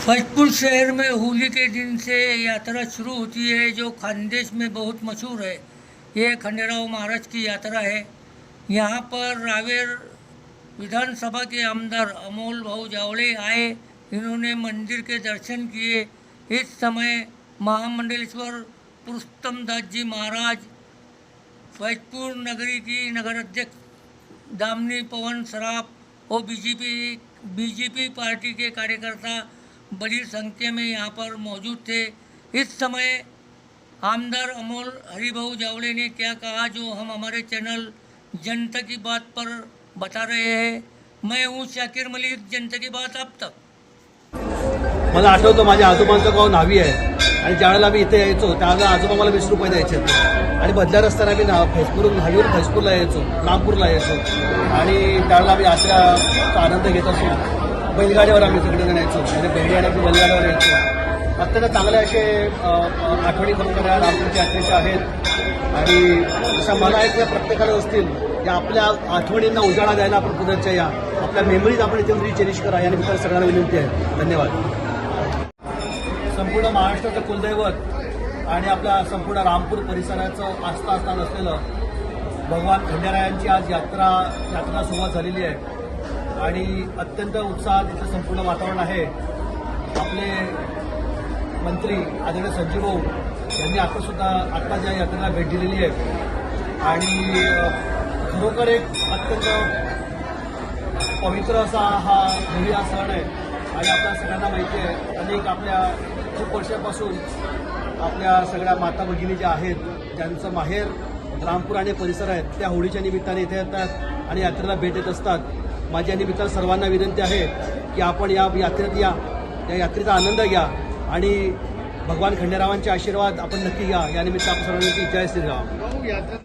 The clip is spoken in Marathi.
फैजपुर शहर में होली के दिन से यात्रा शुरू होती है जो खानदेश में बहुत मशहूर है। ये खंडेराव महाराज की यात्रा है। यहाँ पर रावेर विधानसभा के आमदार अमोल भाऊ जावड़े आए। इन्होंने मंदिर के दर्शन किए। इस समय महामंडलेश्वर पुरुषोत्तम दास जी महाराज, फैजपुर नगरी की नगर अध्यक्ष दामिनी पवन सराफ और बीजेपी पार्टी के कार्यकर्ता बड़ी संख्या में यहाँ पर मौजूद थे। इस समय आमदार अमोल हरिभाऊ जावड़े ने क्या कहा जो हम हमारे चैनल जनता की बात पर बता रहे हैं। मैं हूँ शाकिर मलिक, जनता की बात अब तक। मला आठवतं माझ्या आजोबांचं गाव न्हावी आहे आणि ज्यावेळेला आम्ही इथे यायचो त्यावेळेला आजोबा मला 20 रुपये द्यायचे आणि बदल्या रस्त्याने आम्ही फैजपूरहून न्हावीवरून फैजपूरला यायचो, नागपूरला यायचो आणि त्यावेळेला आम्ही यात्रेचा आनंद घेत असो। बैलगाडीवर आम्ही सगळेजण यायचो आणि बैलगाडी आम्ही बैलगाडीवर यायचो। अत्यंत चांगले असे आठवणी खरोखर या नागपूरच्या यात्रेच्या आहेत आणि जसं मला एक प्रत्येकाला असतील या आपल्या आठवणींना उजाळा द्यायला आपण पुढच्या या आपल्या मेमरीज आपण इथे रिचेरिश करा या निमित्ताने सगळ्यांना विनंती आहे। धन्यवाद। संपूर्ण महाराष्ट्राचं कुलदैवत आणि आपल्या संपूर्ण रामपूर परिसराचं आस्थास्थान असलेलं भगवान खंडेरायांची आज यात्रा सुरुवात झालेली आहे आणि अत्यंत उत्साहात इथं संपूर्ण वातावरण आहे। आपले मंत्री आदरणीय संजीव भाऊ यांनी आता या यात्रेला भेट दिलेली आहे आणि खरोखर एक अत्यंत पवित्र असा हा होळी हा सण आहे आणि आपल्या सगळ्यांना माहिती आहे अनेक आपल्या खूप वर्षापासून आपल्या सगळ्या माता भगिनी ज्या आहेत ज्यांचं माहेर रामपूर आणि परिसर आहेत त्या होळीच्या निमित्ताने इथे येतात आणि यात्रेला भेट देत असतात। माझ्या निमित्तानं सर्वांना विनंती आहे की आपण या यात्रेत या यात्रेचा आनंद घ्या आणि भगवान खंडेरावांचे आशीर्वाद आपण नक्की घ्या। या निमित्त आपण सर्वांची जय श्रीराम।